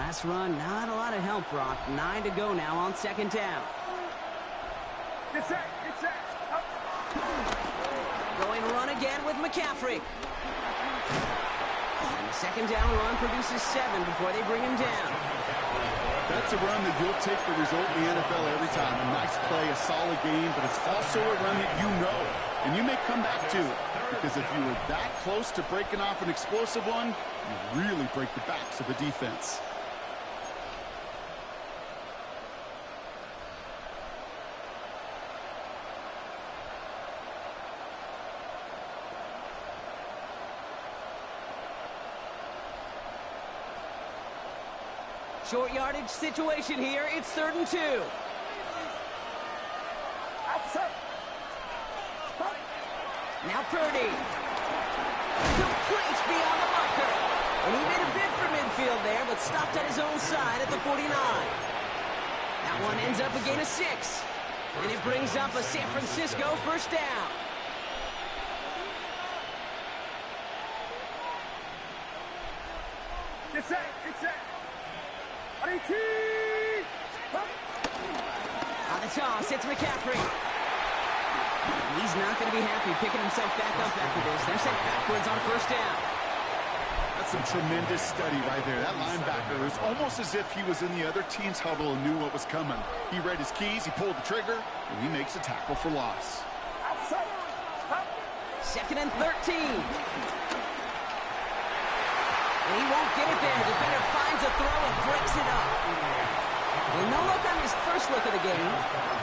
Last run, not a lot of help, Brock. 9 to go now on second down. Get set, get set. Up. Going run again with McCaffrey. And the second down run produces 7 before they bring him down. That's a run that you'll take the result in the NFL every time. A nice play, a solid game, but it's also a run that you know. And you may come back to it. Because if you were that close to breaking off an explosive one, you really break the backs of the defense. Short yardage situation here. It's 3rd and 2. Outside. Now Purdy. Complete beyond the marker. And he made a bid for midfield there, but stopped on his own side at the 49. That one ends up a gain of 6. And it brings up a San Francisco first down. Get set, get set. On the toss, it's McCaffrey. And he's not going to be happy picking himself back up after this. They're sent backwards on first down. That's some tremendous study right there. That linebacker was almost as if he was in the other team's huddle and knew what was coming. He read his keys, he pulled the trigger, and he makes a tackle for loss. 2nd and 13. And he won't get it there. Defender finds a throw and breaks it up. Well, no look on his first look of the game.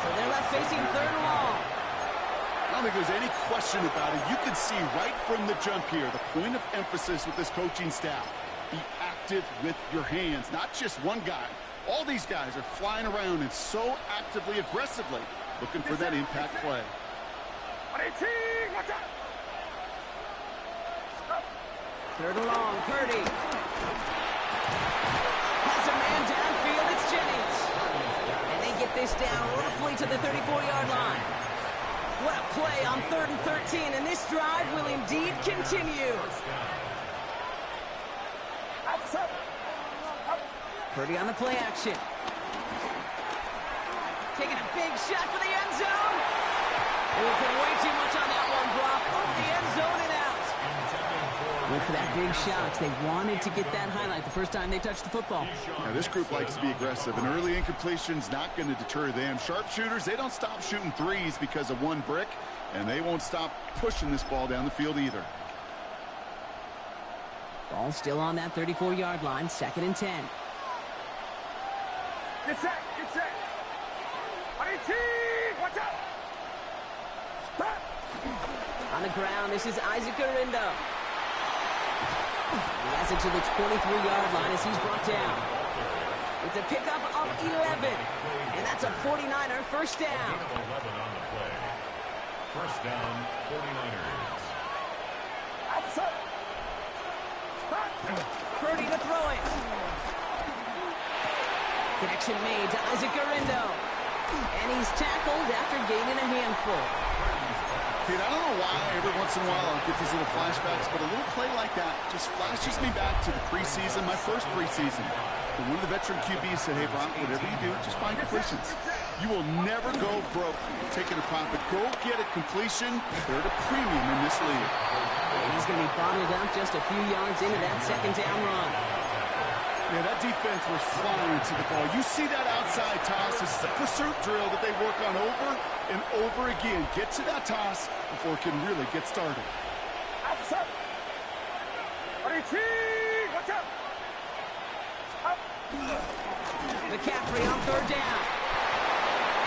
So they're left facing 3rd and long. I don't think there's any question about it. You can see right from the jump here, the point of emphasis with this coaching staff. Be active with your hands, not just one guy. All these guys are flying around and so actively, aggressively, looking for that impact play. 3rd and long, Purdy. Has a man downfield, it's Jennings. And they get this down roughly to the 34-yard line. What a play on 3rd and 13, and this drive will indeed continue. Purdy on the play action. Taking a big shot for the end zone. Oh, put way too much on that one, Brock. Over the end zone and out. Went for that big shot. They wanted to get that highlight the first time they touched the football. Now, this group likes to be aggressive, and early incompletion's not going to deter them. Sharpshooters, they don't stop shooting threes because of one brick, and they won't stop pushing this ball down the field either. Ball still on that 34-yard line, 2nd and 10. Get set, get set. Watch out. On the ground, this is Isaac Garindo. He has it to the 23-yard line as he's brought down. It's a pickup of 11, and that's a 49er first down. 11 on the play. First down, 49ers. Purdy to throw it. Connection made to Isaac Garindo. And he's tackled after gaining a handful. Dude, I don't know why every once in a while I'll get these little flashbacks, but a little play like that just flashes me back to the preseason, my first preseason. And one of the veteran QBs said, hey, Brock, whatever you do, just find completions. You will never go broke taking a profit. Go get a completion. They're at a premium in this league. And he's going to be bottled up just a few yards into that second down run. Yeah, that defense was flying to the ball. You see that outside toss. This is a pursuit drill that they work on over and over again. Get to that toss before it can really get started. Outside. Watch out. McCaffrey on 3rd down.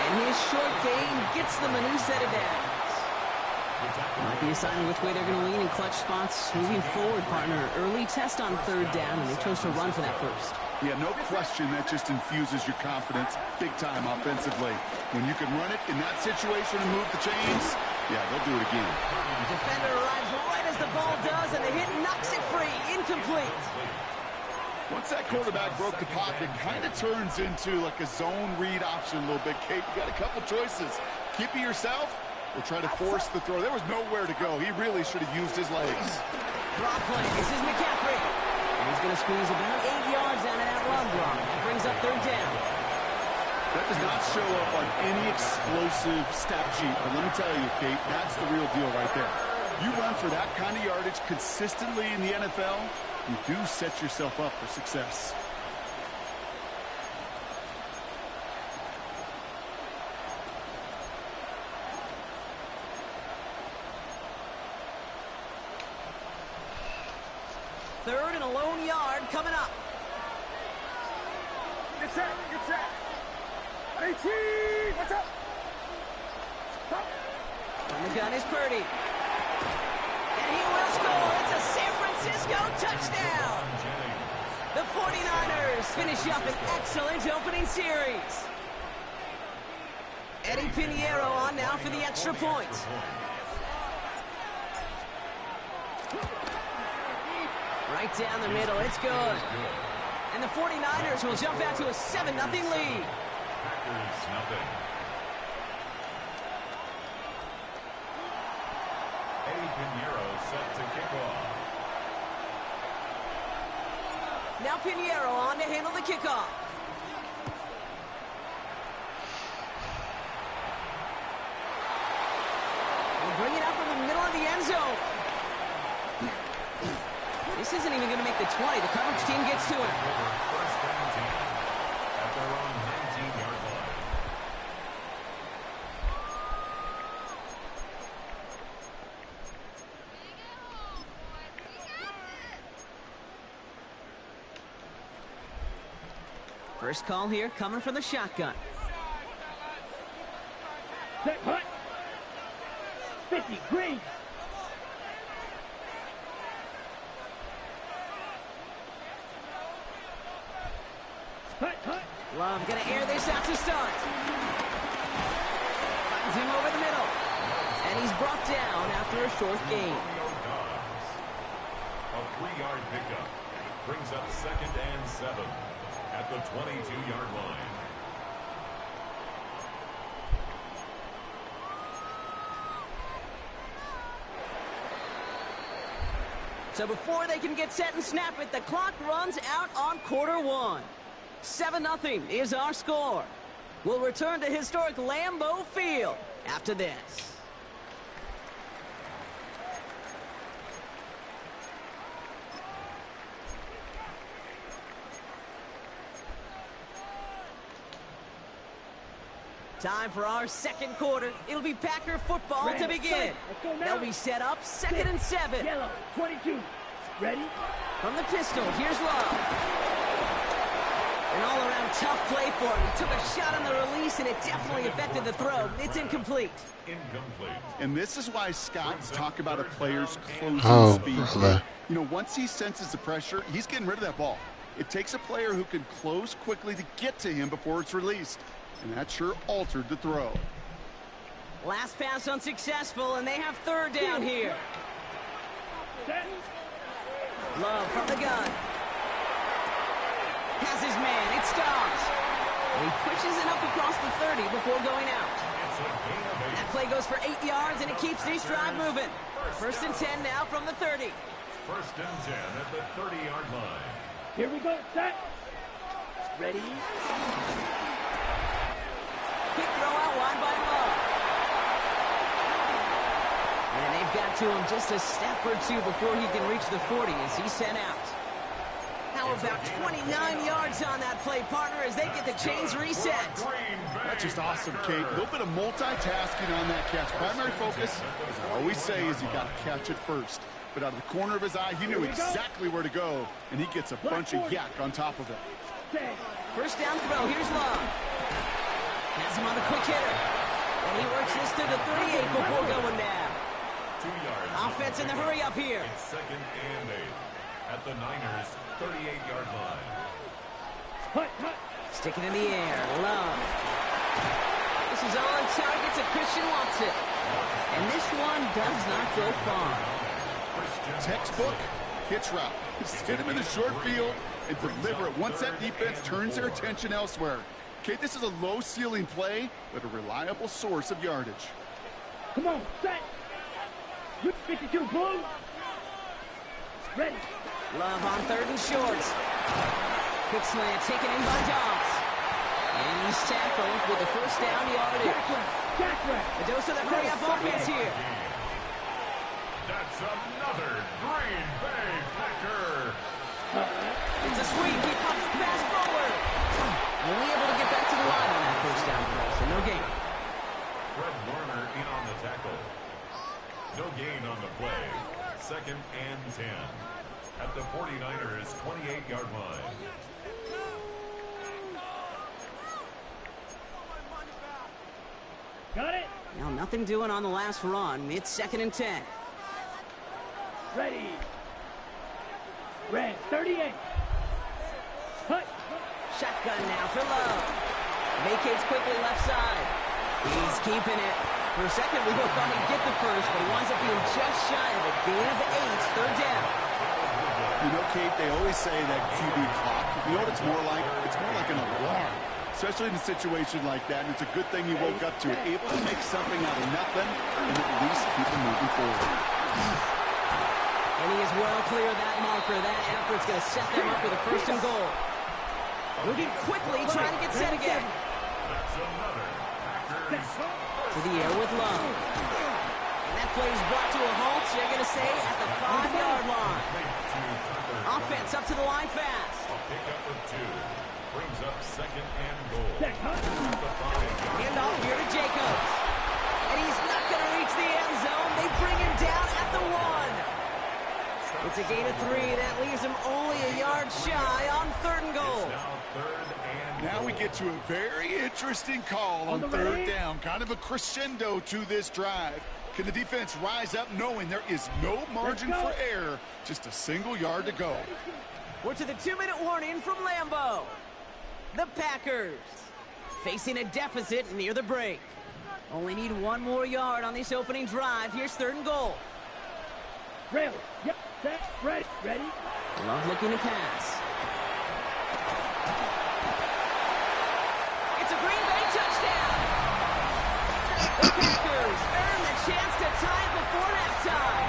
And his short gain gets them a new set of downs. Might be a sign of which way they're going to lean in clutch spots moving forward, partner. Early test on 3rd down, and they chose to run for that first. Yeah, no question that just infuses your confidence big time offensively. When you can run it in that situation and move the chains, yeah, they'll do it again. The defender arrives right as the ball does, and the hit knocks it free. Incomplete. Once that quarterback broke the pocket, kind of turns into like a zone read option a little bit. Kate, you got a couple choices. Keep it yourself or try to force the throw. There was nowhere to go. He really should have used his legs. Draw play. This is McCaffrey. And He's going to squeeze about 8 yards out of that run block. That brings up third down. That does not show up on any explosive stat sheet, but let me tell you, Kate, that's the real deal right there. You run for that kind of yardage consistently in the NFL, you do set yourself up for success. Third and a lone yard coming up. Get set, get set. 18, what's up? Stop. And the gun is Purdy. And he will score. It's a San Francisco touchdown. The 49ers finish up an excellent opening series. Eddie Pinheiro on now for the extra point. Right down the middle, it's good. And the 49ers will jump out to a 7-0 lead. Packers nothing. Eddie Pinheiro set to kick off. Now Pinheiro on to handle the kickoff. We'll bring it up from the middle of the end zone. This isn't even going to make the 20. The coverage team gets to it. First down team at their own 19-yard line. First call here coming from the shotgun. Set, hut. 50, green. Hut, hut. Love going to air this out to start. Finds him over the middle. And he's brought down after a short gain. A 3-yard pickup brings up 2nd and 7 at the 22-yard line. So before they can get set and snap it, the clock runs out on quarter one. 7-0 is our score. We'll return to historic Lambeau Field after this. Time for our second quarter. It'll be Packer football Ready, to begin. let's go now. They'll be set up 2nd and 7. Yellow, 22. Ready? From the pistol, here's Love. An all-around tough play for him. He took a shot on the release, and it definitely affected the throw. It's incomplete. Incomplete. And this is why scouts talk about a player's closing speed. Brother. You know, once he senses the pressure, he's getting rid of that ball. It takes a player who can close quickly to get to him before it's released. And that sure altered the throw. Last pass unsuccessful, and they have third down here. Set. Love from the gun. Has his man. It stops. And he pushes it up across the 30 before going out. It's a gain of 8. That play goes for 8 yards, and it keeps this drive moving. 1st and 10 now from the 30. 1st and 10 at the 30-yard line. Here we go. Set. Ready? Quick throw out wide by Love. And they've got to him just a step or two before he can reach the 40 as he's sent out. How about 29 yards on that play, partner, as they get the chains reset. That's just awesome, Kate. A little bit of multitasking on that catch. Primary focus, as I always say, is you got to catch it first. But out of the corner of his eye, he knew exactly where to go, and he gets a bunch of yak on top of it. First down throw. Here's Love. Has him on the quick hitter. And he works this to the 38 before going down. 2 yards. Offense in the hurry up here. It's 2nd and 8 at the Niners' 38-yard line. Hut, hut. Stick it in the air. Love. This is on target to Christian Watson. And this one does not go far. Textbook hitch route. Just hit him in the short field and deliver it once that defense turns their attention elsewhere. Kate, this is a low-ceiling play, but a reliable source of yardage. Come on, set. 52, blue. Ready. Love on 3rd and short. Quick slant taken in by Dobbs. And he's tackled with the first down yardage. A dose of the hurry-up offense here. That's another Green Bay Packer. It's a sweep. He pops fast forward. Only able to get back to the line on that first down play, so no gain. Fred Warner in on the tackle. No gain on the play. 2nd and 10. At the 49ers' 28-yard line. Got it. Now nothing doing on the last run. It's 2nd and 10. Ready. Red. 38. Cut. Shotgun now for Love. Vacates quickly left side. He's keeping it. For a second, we both thought he'd get the first, but he winds up being just shy of a gain of 8. 3rd down. You know, Kate, they always say that QB clock. You know what it's more like? It's more like an alarm, especially in a situation like that. And it's a good thing he woke up to it, able to make something out of nothing and at least keep him moving forward. And he is well clear of that marker. That effort's going to set them up with a 1st and goal. Moving quickly, trying to get set again. That's another Packers. To the air with Love. And that play is brought to a halt, so you're going to say, at the 5-yard line. Offense up to the line fast. Pick up with 2. Brings up 2nd and goal. Hand off here to Jacobs. And he's not going to reach the end zone. They bring him down at the 1. It's a gain of 3. That leaves him only a yard shy on 3rd and goal. Now we get to a very interesting call on 3rd down. Kind of a crescendo to this drive. Can the defense rise up knowing there is no margin for error? Just a single yard to go. We're to the 2-minute warning from Lambeau. The Packers facing a deficit near the break. Only need 1 more yard on this opening drive. Here's 3rd and goal. Ready. Yep. Set. Ready. Ready. Love looking to pass. It's a Green Bay touchdown. The Packers earn the chance to tie it before halftime.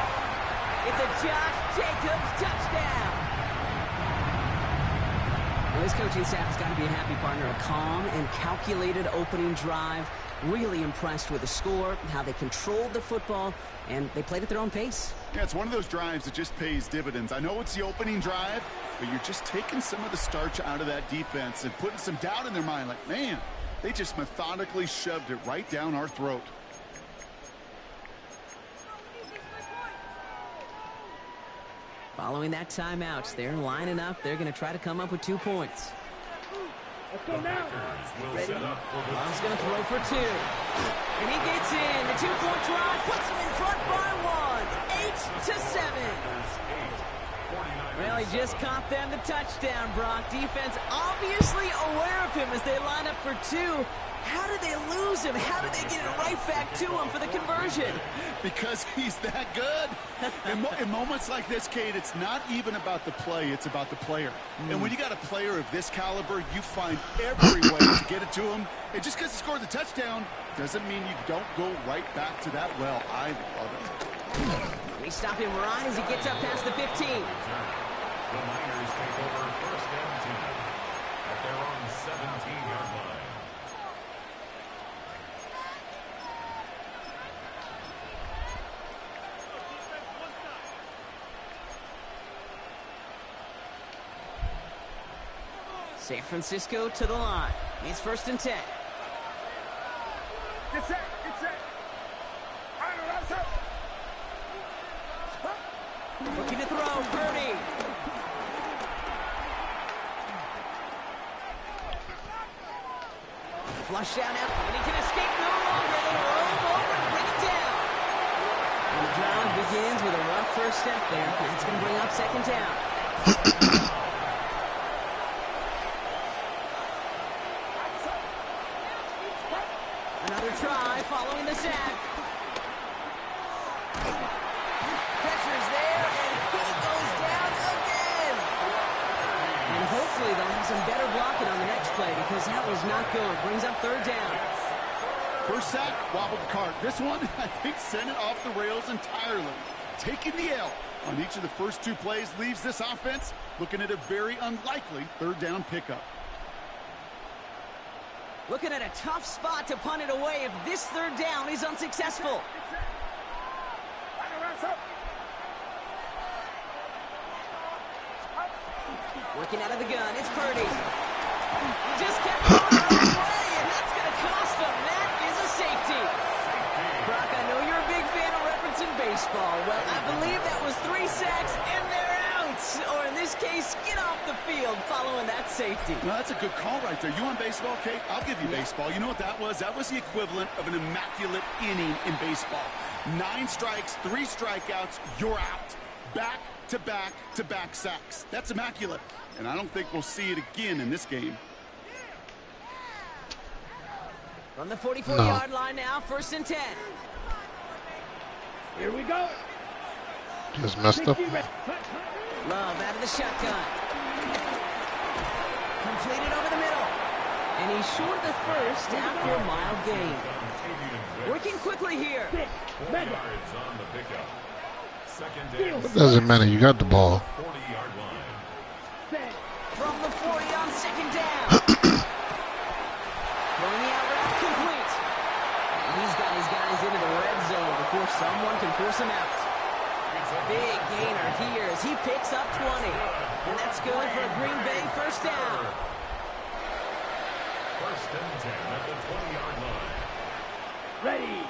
It's a Josh Jacobs touchdown. Well, this coaching staff has got to be a happy partner. A calm and calculated opening drive. Really impressed with the score, how they controlled the football, and they played at their own pace. Yeah, it's one of those drives that just pays dividends. I know it's the opening drive, but you're just taking some of the starch out of that defense and putting some doubt in their mind. Like, man, they just methodically shoved it right down our throat. Following that timeout, they're lining up. They're going to try to come up with 2 points. Let's go now. Ready. Love's going to throw for 2. And he gets in. The 2-point drive puts him in front by 1. 8-7. Well, he just caught them the touchdown, Brock. Defense obviously aware of him as they line up for 2. How did they lose him? How did they get it right back to him for the conversion? Because he's that good. In moments like this, Kate, it's not even about the play, it's about the player. And when you got a player of this caliber, you find every way to get it to him. And just because he scored the touchdown doesn't mean you don't go right back to that well. I love it. We stop him right as he gets up past the 15. The Niners take over 1st and 10 at their own 17-yard line. San Francisco to the line. It's 1st and 10. Get set. Get set. Looking to throw. Purdy. Flush down out, and he can escape no longer. They roll him over and bring him down. And the drive begins with a rough first step there. That's going to bring up 2nd down. Another try following the sack. Pressure's there, and he goes down again. And hopefully they'll have some better blocking on the next play because that was not good. Brings up 3rd down. First sack, wobbled the cart. This one, I think, sent it off the rails entirely. Taking the L. on each of the first 2 plays leaves this offense looking at a very unlikely third down pickup. Looking at a tough spot to punt it away if this third down is unsuccessful. Working out of the gun, it's Purdy. He just kept going the wrong way, and that's going to cost him. That is a safety. Brock, I know you're a big fan of referencing baseball. Well, I believe that was 3 sacks, and they're out. Or in this case, get off the field following that safety. Well, that's a good call right there. You on baseball, Kate? I'll give you baseball. You know what that was? That was the equivalent of an immaculate inning in baseball. 9 strikes, 3 strikeouts, you're out. Back-to-back-to-back sacks. That's immaculate. And I don't think we'll see it again in this game. From the 44-yard line now, 1st and 10. Here we go. Just messed up. Love out of the shotgun. Completed over the middle. And he's short of the first after a mild gain. Working quickly here. 4 yards on the pickup. It doesn't matter. You got the ball. 40-yard line. From the 40 on 2nd down. Throwing the out route complete. And he's got his guys into the red zone before someone can force him out. Big gainer here as he picks up 20. And that's good for a Green Bay 1st down. 1st and 10 at the 20-yard line. Ready.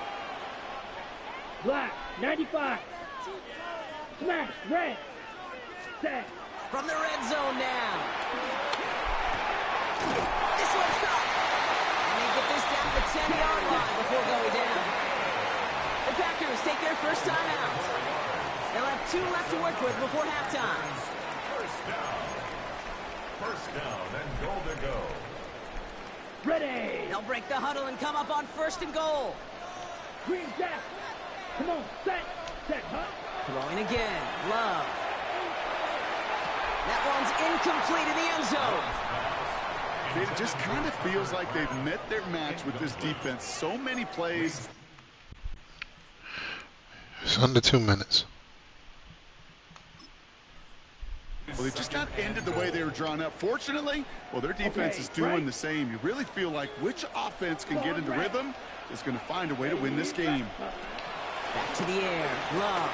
Black, 95. Smash, red. Set. From the red zone now. This one's caught. And they get this down to the 10-yard line before going down. The Packers take their first time out. They'll have 2 left to work with before halftime. 1st down and goal to go. Ready. They'll break the huddle and come up on 1st and goal. Green jack. Come on, set. Set, huh? Throwing again. Love. That one's incomplete in the end zone. It just kind of feels like they've met their match with this defense. So many plays. It's under 2 minutes. Well, they just got ended the way they were drawn up. Fortunately, well, their defense is doing the same. You really feel like which offense can get into rhythm is going to find a way to win this game. Back to the air. Love.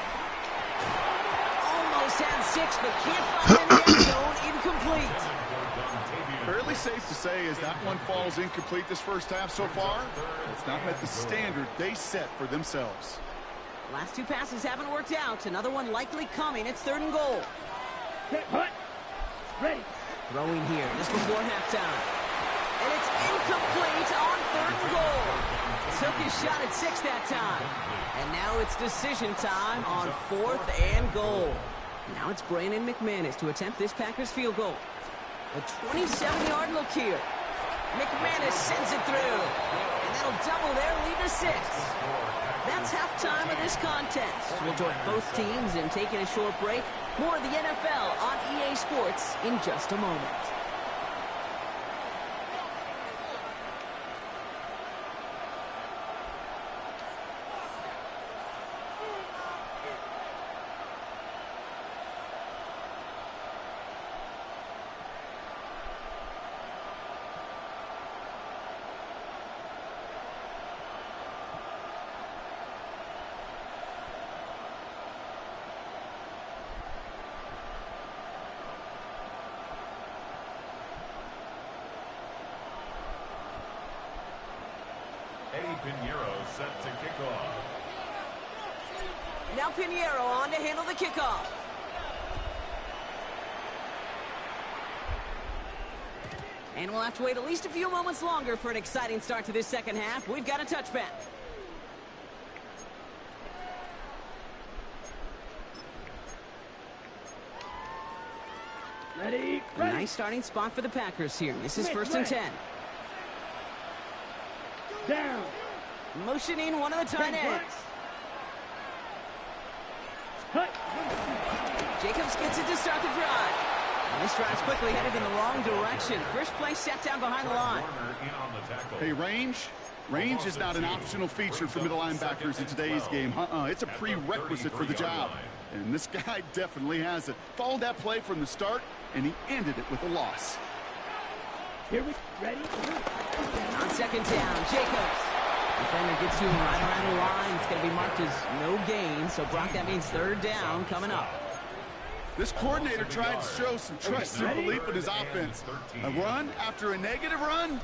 Almost had 6, but can't find in the end zone. Incomplete. Fairly safe to say as that one falls incomplete this first half so far, it's not met the standard they set for themselves. Last 2 passes haven't worked out. Another one likely coming. It's 3rd and goal. Set, hut. Ready. Throwing here just before halftime. And it's incomplete on 3rd and goal. Took his shot at 6 that time. And now it's decision time on 4th and goal. Now it's Brandon McManus to attempt this Packers field goal. A 27-yard look here. McManus sends it through. And that'll double their lead to 6. That's halftime of this contest. We'll join both teams in taking a short break. More of the NFL on EA Sports in just a moment. Pinheiro set to kick off. Now Pinheiro on to handle the kickoff. And we'll have to wait at least a few moments longer for an exciting start to this 2nd half. We've got a touchback. Ready. A nice starting spot for the Packers here. This is 1st and 10. Down. Motioning one of the tight ends. Hut. Jacobs gets it to start the drive. And this drive's quickly headed in the wrong direction. First play set down behind the line. Hey, range, Range is not an optional feature for middle linebackers in today's game. It's a prerequisite for the job. And this guy definitely has it. Followed that play from the start, and he ended it with a loss. Here we ready? On second down, Jacobs. Defender gets to him right around the line. It's going to be marked as no gain. So, Brock, that means third down coming up. This coordinator tried to show some trust and belief in his offense. A run after a negative run?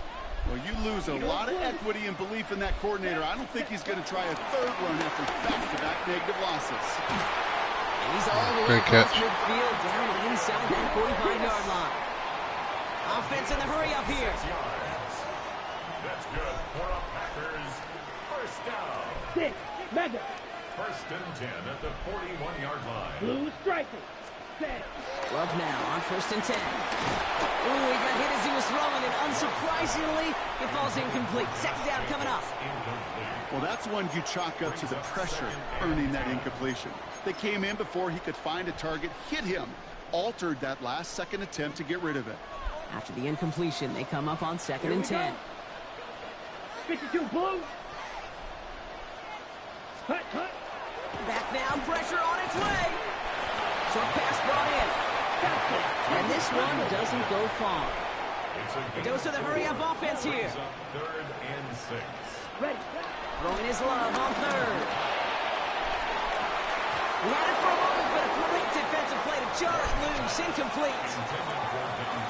Well, you lose a lot of equity and belief in that coordinator. I don't think he's going to try a third run after back-to-back negative losses. And he's all the way across midfield, down inside that 45-yard line. Offense in the hurry-up here. That's good for a Packers first down. 6, Madden. First and 10 at the 41-yard line. Blue striker. Set. Love now on first and 10. Ooh, he got hit as he was throwing, and unsurprisingly, it falls incomplete. Second down coming up. Well, that's one you chalk up to the pressure earning that incompletion. They came in before he could find a target, hit him, altered that last-second attempt to get rid of it. After the incompletion, they come up on second and 10. 52 blue. Hut, hut. Back now, pressure on its way. Short pass brought in. And this one doesn't go far. A dose of the hurry-up offense here. Third and 6. Ready. Throwing his love on third. He had it for a moment, but a great defensive play to jar it loose. Incomplete.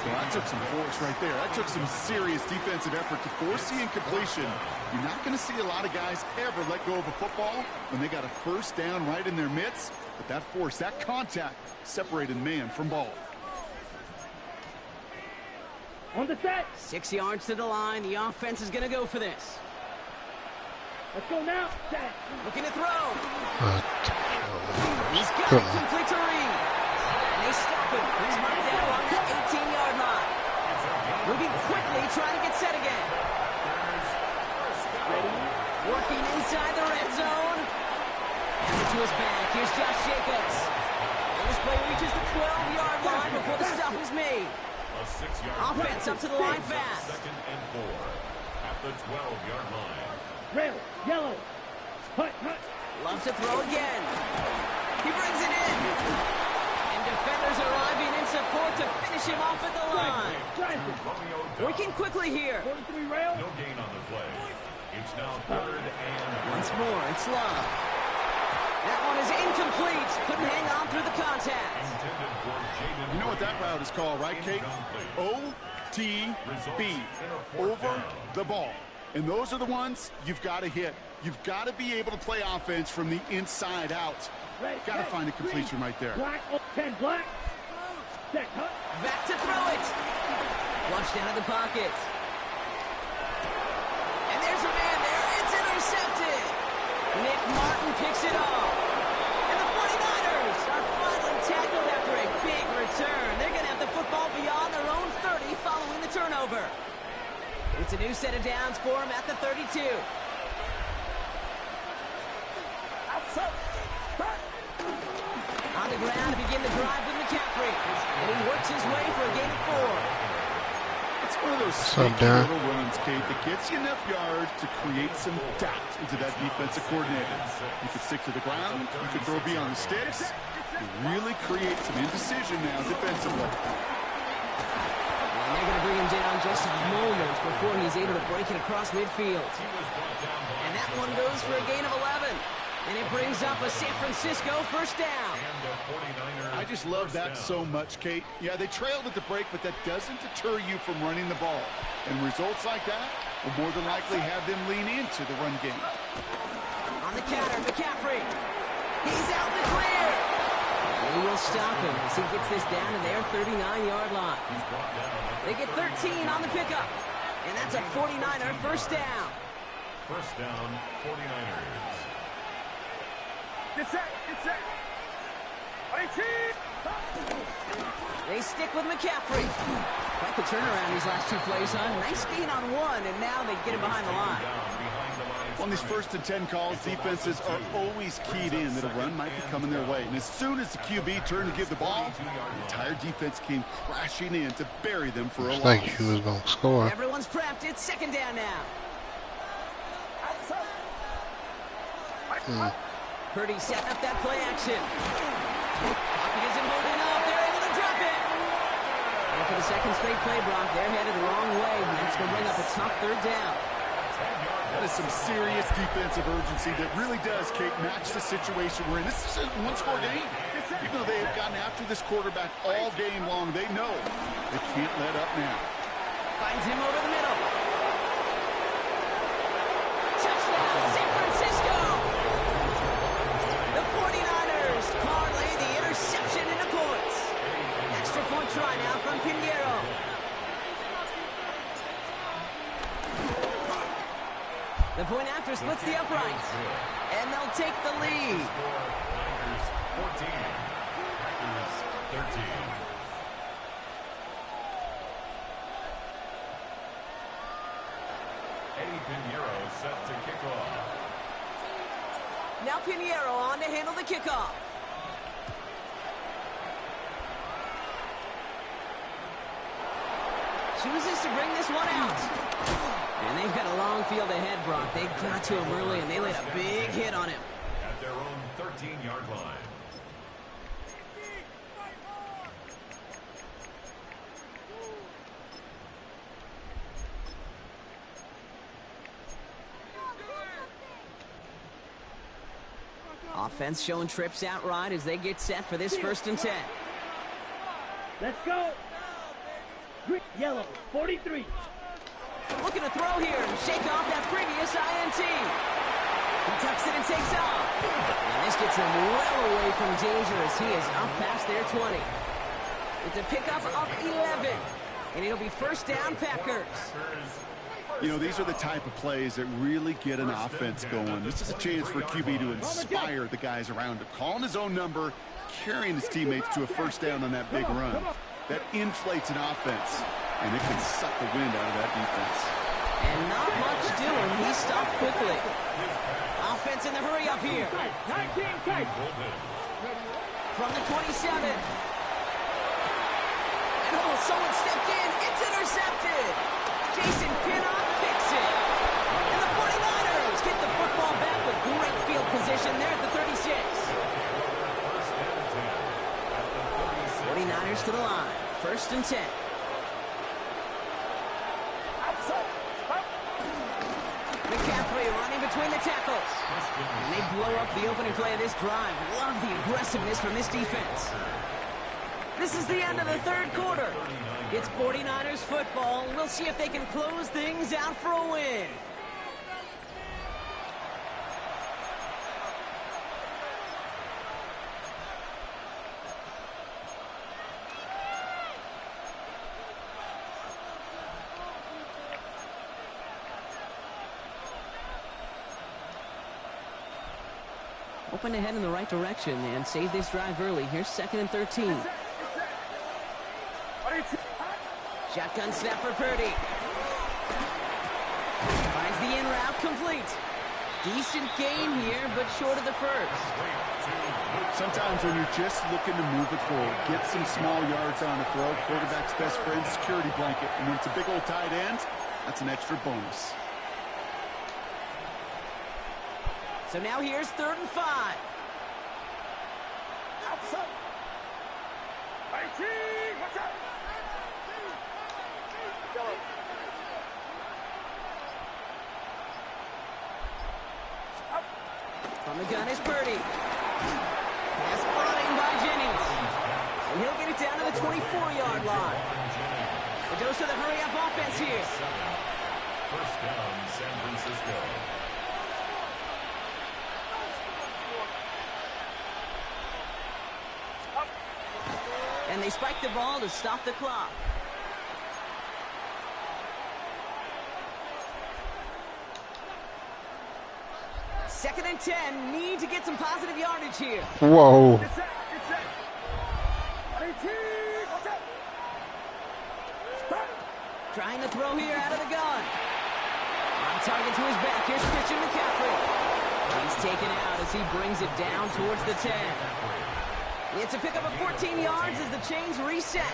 Well, that took some force right there. That took some serious defensive effort to force the incompletion. You're not going to see a lot of guys ever let go of a football when they got a first down right in their midst. But that force, that contact, separated man from ball. On the set. 6 yards to the line. The offense is going to go for this. Let's go now. Set. Looking to throw. He's got Come it on. complete to Reed. And they stop him. He's marked down on that 18-yard line. Moving quickly, trying to get set again. Working inside the red zone. Has it to his back. Here's Josh Jacobs. And this play reaches the 12-yard line before the stop is made. A 6-yard Offense up to the line fast. Second and 4 at the 12-yard line. Rail. Yellow. Hut, hut. Loves to throw again. He brings it in. And defenders arriving in support to finish him off at the line. Working quickly here. 43 rail. No gain on the play. It's now third and Once more, it's Love. That one is incomplete. Couldn't hang on through the contact. intended for Jaden. You know what that route is called, right, Kate? OTB, over the ball. And those are the ones you've got to hit. You've got to be able to play offense from the inside out. Got to find a completion right there. Black. 10 black. Set. Hut. Back to throw it. Flushed out of the pocket. And there's a man there. It's intercepted. Nick Martin picks it off. And the 49ers are finally tackled after a big return. They're going to have the football beyond their own 30 following the turnover. It's a new set of downs for him at the 32. On the ground to begin the drive with McCaffrey. And he works his way for a gain of 4. It's one of those Some sneaky down. little runs, Kate, that gets you enough yards to create some doubt into that defensive coordinator. You can stick to the ground. You can throw beyond the sticks. You really create some indecision now defensively. And they're going to bring him down just moments before he's able to break it across midfield. And that one goes for a gain of 11. And it brings up a San Francisco first down. I just love that so much, Kate. Yeah, they trailed at the break, but that doesn't deter you from running the ball. And results like that will more than likely have them lean into the run game. On the counter, McCaffrey. He's out in the clear. And he will stop him as he gets this down to their 39-yard line. They get 13 on the pickup. And that's a 49er first down. First down, 49ers. Get set. Get set. 18. They stick with McCaffrey. Quite the turnaround these last two plays, huh? Nice gain on one, and now they get him behind the line. On these first and 10 calls, defenses are always keyed in that a run might be coming their way. And as soon as the QB turned to give the ball, the entire defense came crashing in to bury them for a Looks loss. like he was going to score. Everyone's prepped. It's second down now. Purdy setting up that play action. Pocket isn't holding up. They're able to drop it. And for the second straight play, Brock, they're headed the wrong way. That's going to bring up a tough third down. That is some serious defensive urgency that really does, Kate, match the situation we're in. This is a one-score game. Even though they have gotten after this quarterback all game long, they know they can't let up now. Finds him over the middle. Touchdown, San Francisco! The 49ers parlay the interception into points. Extra point try now from Pinheiro. The point after splits the uprights. And they'll take the lead. Niners 14, Packers 13. Eddie Pinheiro set to kick off. Now Pinheiro on to handle the kickoff. Chooses to bring this one out. And they've got a long field ahead, Brock. They got to him early, and they laid a big hit on him. At their own 13-yard line. Offense showing trips out right as they get set for this 1st and 10. Let's go. Yellow, 43. Looking to throw here and shake off that previous INT. He tucks it and takes off. And this gets him well away from danger as he is up past their 20. It's a pickup of 11. And it'll be 1st down, Packers. You know, these are the type of plays that really get an offense going. This is a chance for QB to inspire the guys around him. Calling his own number, carrying his teammates to a 1st down on that big run. That inflates an offense, and it can suck the wind out of that defense. And not much doing. He stopped quickly. Offense in the hurry up here. 19 tight. From the 27. And someone stepped in. It's intercepted. Jason Pinnock picks it. And the 49ers get the football back with great field position there at the 36. 49ers to the line. 1st and 10. McCaffrey running between the tackles. And they blow up the opening play of this drive. Love the aggressiveness from this defense. This is the end of the 3rd quarter. It's 49ers football. We'll see if they can close things out for a win. Open to head in the right direction and save this drive early. Here's 2nd and 13. Shotgun snap for Purdy. Finds the in route complete. Decent gain here, but short of the 1st. Sometimes when you're just looking to move it forward, get some small yards on the throw, quarterback's best friend, security blanket. And when it's a big old tight end, that's an extra bonus. So now here's 3rd and 5. Outside. 19. Watch out. From the gun is Purdy. Pass brought in by Jennings. And he'll get it down to the 24-yard line. The dose of the hurry-up offense here. 1st down, San Francisco. And they spike the ball to stop the clock. Second and 10. Need to get some positive yardage here. Whoa. It's set. 18. Watch out. Stop. Trying to throw here out of the gun. On target to his back. Here's Christian McCaffrey. He's taken out as he brings it down towards the 10. It's a pickup of 14 yards as the chains reset.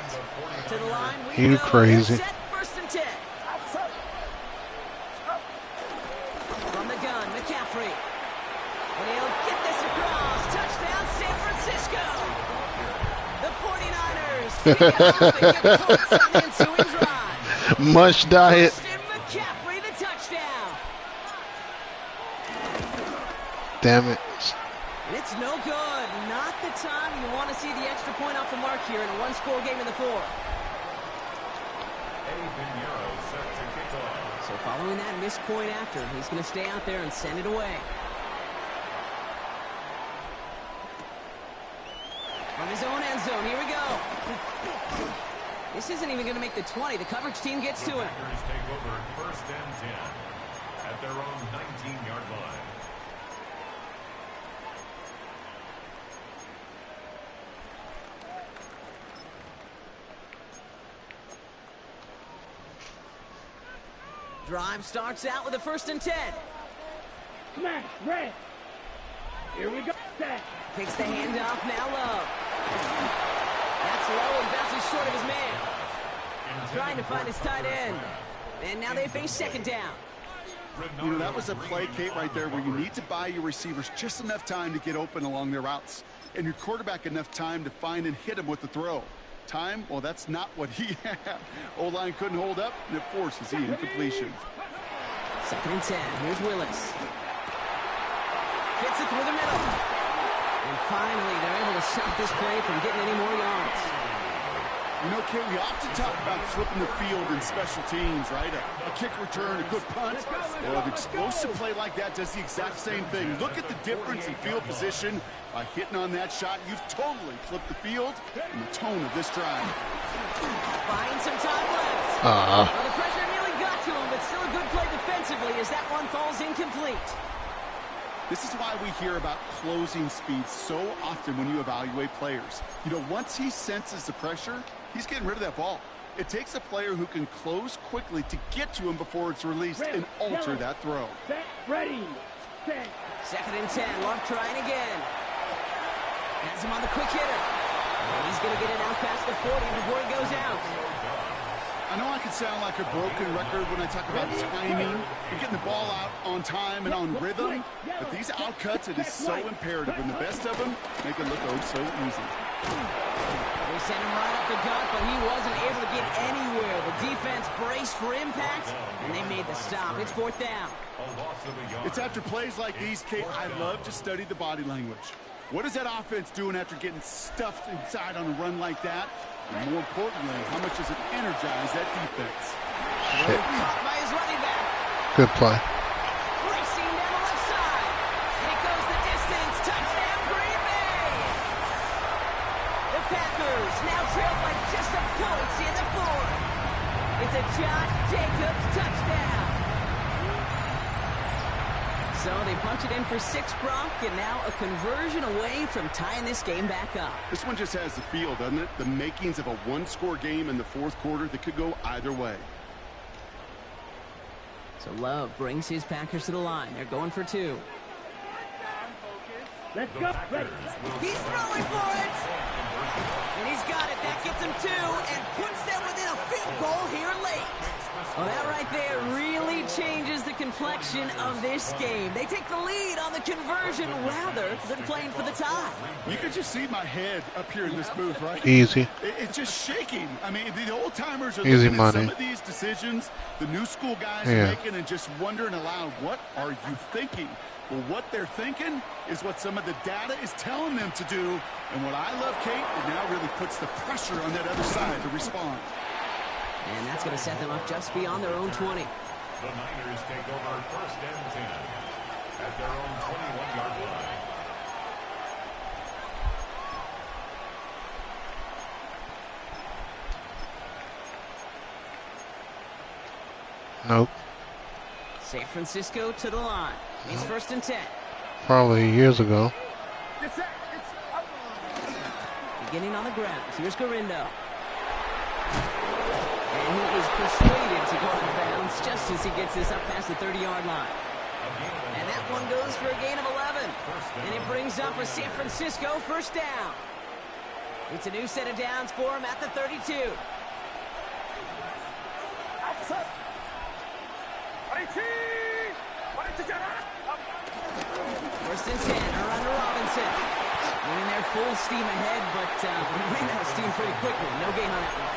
To the line we You go. crazy. Set 1st and 10. From the gun, McCaffrey. And he'll get this across. Touchdown, San Francisco. The 49ers kick it off and get points on the ensuing drive. Mush diet. Christian McCaffrey, the touchdown. Damn it. And it's no good. Not the time you want to see the extra point off the mark here in a one-score game in the fourth. So following that missed point after, he's going to stay out there and send it away. From his own end zone, here we go. This isn't even going to make the 20. The coverage team gets to him. Packers take over 1st and 10 at their own 19-yard line. Drive starts out with a 1st and 10. Smash, red. Here we go. Set. Takes the handoff, now Love. That's low and bounces short of his man. Trying to find his tight end. And now they face 2nd down. You know, that was a play, Kate, right there where you need to buy your receivers just enough time to get open along their routes. And your quarterback enough time to find and hit him with the throw. Time, well, that's not what he had. O-line couldn't hold up, and it forces the incompletion. 2nd and 10. Here's Willis. Gets it through the middle. And finally, they're able to stop this play from getting any more yards. You know, Kate, we often talk about flipping the field in special teams, right? A kick return, a good punt. Well, an explosive play like that does the exact same thing. Look at the difference in field position. By hitting on that shot, you've totally flipped the field and the tone of this drive. Buying some time left. Well, the pressure nearly got to him, but still a good play defensively as that one falls incomplete. This is why we hear about closing speed so often when you evaluate players. You know, once he senses the pressure, he's getting rid of that ball. It takes a player who can close quickly to get to him before it's released and alter that throw. Set, ready, set. 2nd and 10. Love trying again. Has him on the quick hitter. And he's going to get it out past the 40 before he goes out. I know I can sound like a broken record when I talk about timing and getting the ball out on time and on rhythm, but these outcuts, it is so imperative, and the best of them make it look oh so easy. They sent him right up the gut, but he wasn't able to get anywhere. The defense braced for impact, and they made the stop. It's 4th down. It's after plays like these, Kate, I love to study the body language. What is that offense doing after getting stuffed inside on a run like that? And more importantly, how much does it energize that defense? Caught by his running back. Good play. Racing down the left side. And it goes the distance. Touchdown, Green Bay. The Packers now trail by just a point in the 4th. It's a Josh Jacobs touchdown. So they punch it in for 6, Brock, and now a conversion away from tying this game back up. This one just has the feel, doesn't it? The makings of a one-score game in the 4th quarter that could go either way. So Love brings his Packers to the line. They're going for 2. Let's go. Ready. He's throwing for it. And he's got it. That gets him 2 and puts them within a field goal here late. Well, that right there really changes the complexion of this game. They take the lead on the conversion rather than playing for the tie. You can just see my head up here in this booth, right? Easy. It's just shaking. I mean, the old-timers are Easy looking money. at some of these decisions the new school guys are making and just wondering aloud, what are you thinking? Well, what they're thinking is what some of the data is telling them to do. And what I love, Kate, it now really puts the pressure on that other side to respond. And that's going to set them up just beyond their own 20. The Niners take over 1st and 10 at their own 21-yard line. Nope. San Francisco to the line. It's 1st and 10. Probably years ago. Beginning on the ground. Here's Garindo. And he is persuaded to go out of bounds just as he gets this up past the 30-yard line. And that one goes for a gain of 11. And it brings up a San Francisco 1st down. It's a new set of downs for him at the 32. First and 10, around to Robinson. Went in there full steam ahead, but he ran out of steam pretty quickly. No gain on that one.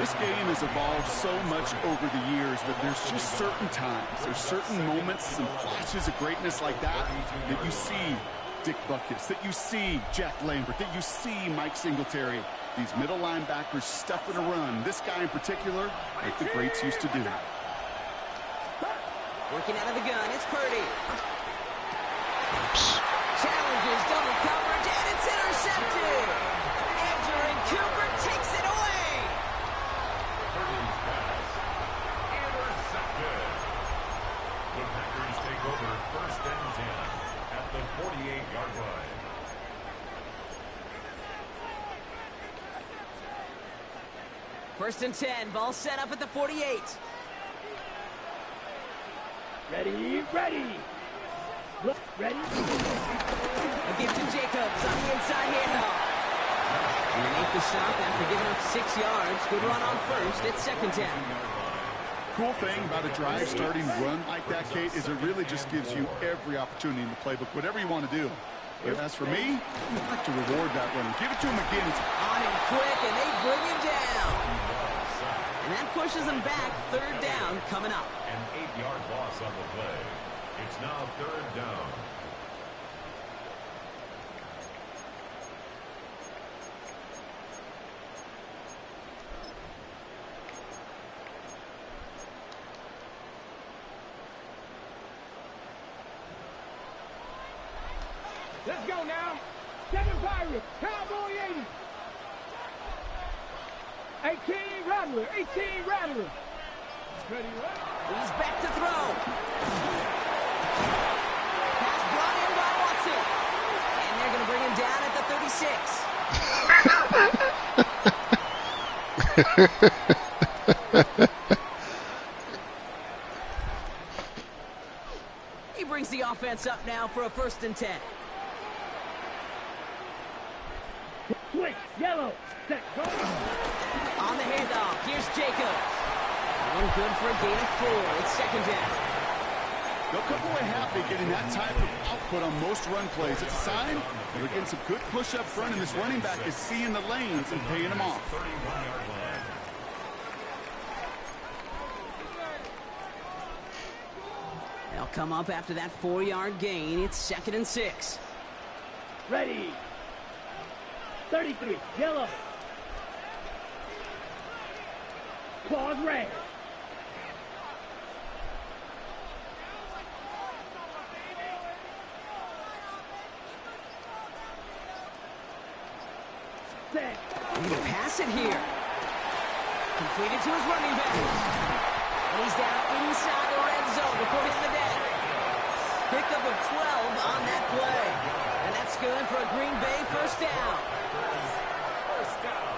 This game has evolved so much over the years, but there's just certain times, there's certain moments and flashes of greatness like that that you see Dick Butkus, that you see Jack Lambert, that you see Mike Singletary. These middle linebackers stuffing a run. This guy in particular, like the greats used to do. Working out of the gun, it's Purdy. Challenges, double coverage, and it's intercepted. Edger and Cooper takes it away. Purdy's pass. Intercepted. The Packers take over first and 10 at the 48-yard line. First and 10, ball set up at the 48. Ready, ready. Look, ready. A give to Jacobs on the inside handoff. And they make the stop after giving up 6 yards. Good run on first. It's second down. Cool thing about a drive starting run like that, Kate, is it really just gives you every opportunity in the playbook, whatever you want to do. But as for me, I'd like to reward that run. Give it to him again. It's On him quick, and they bring him down. And that pushes him back. Third down coming up. An 8-yard loss on the play. It's now third down. Let's go now. 7 Pirates, Cowboy 80. 18 Rattler, 18 Rattler. Ready, right? He's back to throw. Pass brought in by Watson. And they're going to bring him down at the 36. He brings the offense up now for a first and 10. Switch, yellow, set, go. On the handoff, here's Jacobs. One good for a gain of 4. It's second down. They'll come away happy getting that type of output on most run plays. It's a sign that they're getting some good push up front, and this running back is seeing the lanes and paying them off. 31-yard line. They'll come up after that 4-yard gain. It's second and 6. Ready. 33, yellow. Claws red. Set. Need to pass it here. Completed to his running back. And he's down inside the red zone before hitting the deck. Pickup of 12 on that play. And that's good for a Green Bay first down. First down.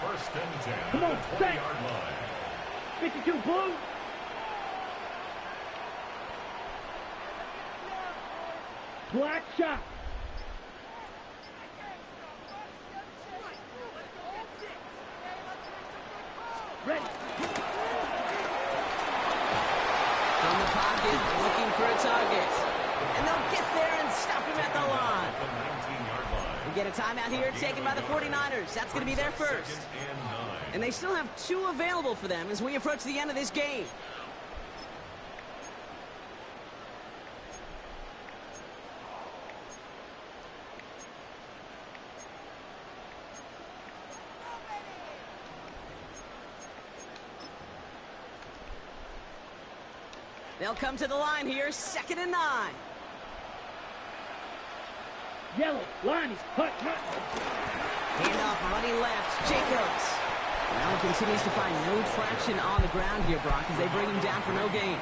First and 10 Come on, at the set. 20-yard line. 52 blue. Black shot. Ready. From the pocket, looking for a target. And they'll get there and stop him at the line. The 19-yard line. We get a timeout here taken by the 49ers. That's going to be their first. Second and 9. And they still have 2 available for them as we approach the end of this game. They'll come to the line here, second and 9. Yellow. Line is hut. Handoff running left, Jacobs. Well, he continues to find no traction on the ground here, Brock, as they bring him down for no gain.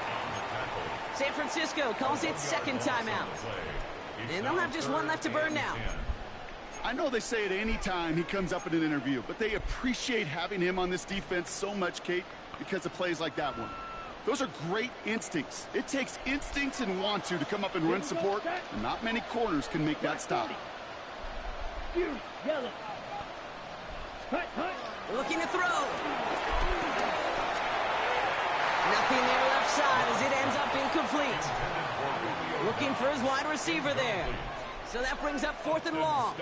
San Francisco calls it second timeout. And they'll have just one left to burn now. I know they say it any time he comes up in an interview, but they appreciate having him on this defense so much, Kate, because of plays like that one. Those are great instincts. It takes instincts and want to come up and run support, and not many corners can make that stop. Yellow. Hut. Looking to throw. Nothing there left side as it ends up incomplete. Looking for his wide receiver there. So that brings up 4th and long.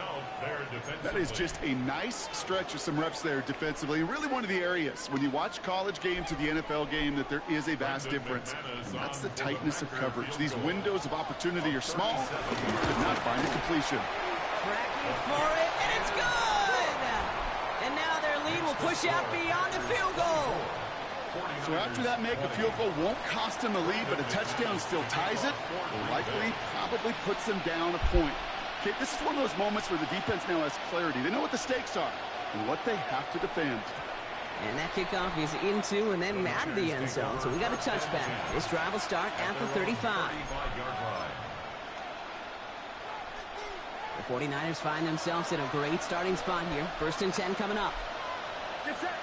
That is just a nice stretch of some reps there defensively. Really one of the areas when you watch college game to the NFL game that there is a vast difference. And that's the tightness of coverage. These windows of opportunity are small. Could not find a completion. Tracking for it, and it's good! And now their lead will push out beyond the field goal. So after that make, a field goal won't cost them the lead, but a touchdown still ties it, or likely probably puts them down a point. Okay, this is one of those moments where the defense now has clarity. They know what the stakes are and what they have to defend. And that kickoff is into and then at the end zone, so we got a touchback. This drive will start at the 35. The 49ers find themselves in a great starting spot here. 1st and 10 coming up. Get set.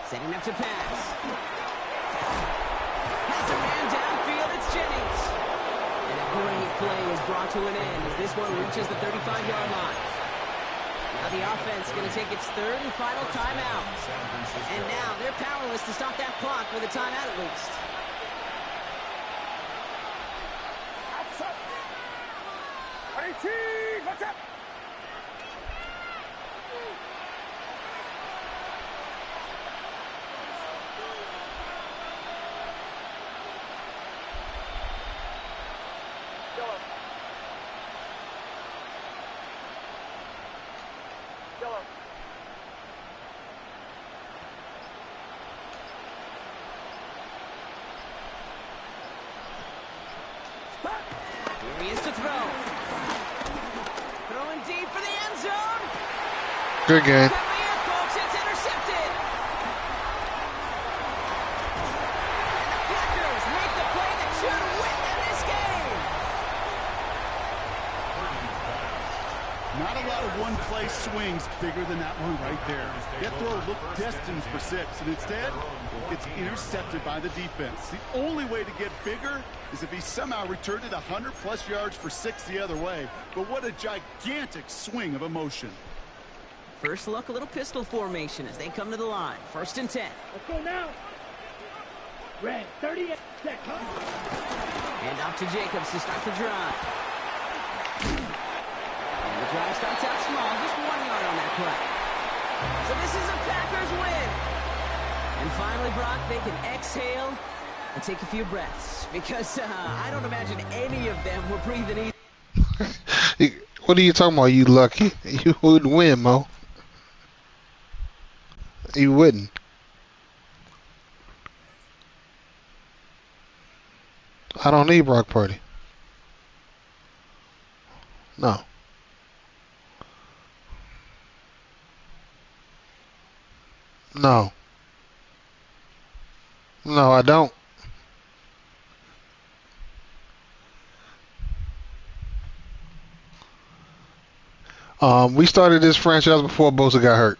Setting up to pass. Has a man downfield, it's Jennings. And a great play is brought to an end as this one reaches the 35-yard line. Now the offense is going to take its 3rd and final timeout. And now they're powerless to stop that clock with a timeout at least. Outside. 18, watch out. Here he is to throw. Throwing deep for the end zone. Good game. Coming in, folks. It's intercepted. And the Packers make the play that should win them this game. Not a lot of one-play swings bigger than that one right there. That throw looked destined for 6, and instead, it's intercepted by the defense. The only way to get bigger is if he somehow returned it 100-plus yards for 6 the other way. But what a gigantic swing of emotion. First look, a little pistol formation as they come to the line. 1st and 10. Let's go now. Red, 38 seconds. And off to Jacobs to start the drive. And the drive starts out small, just 1 yard on that play. So this is a Packers win. And finally, Brock, they can exhale and take a few breaths because I don't imagine any of them were breathing easy. What are you talking about? You lucky. You wouldn't win, Mo. You wouldn't. I don't need Brock Purdy. No. No. No, I don't. We started this franchise before Bosa got hurt.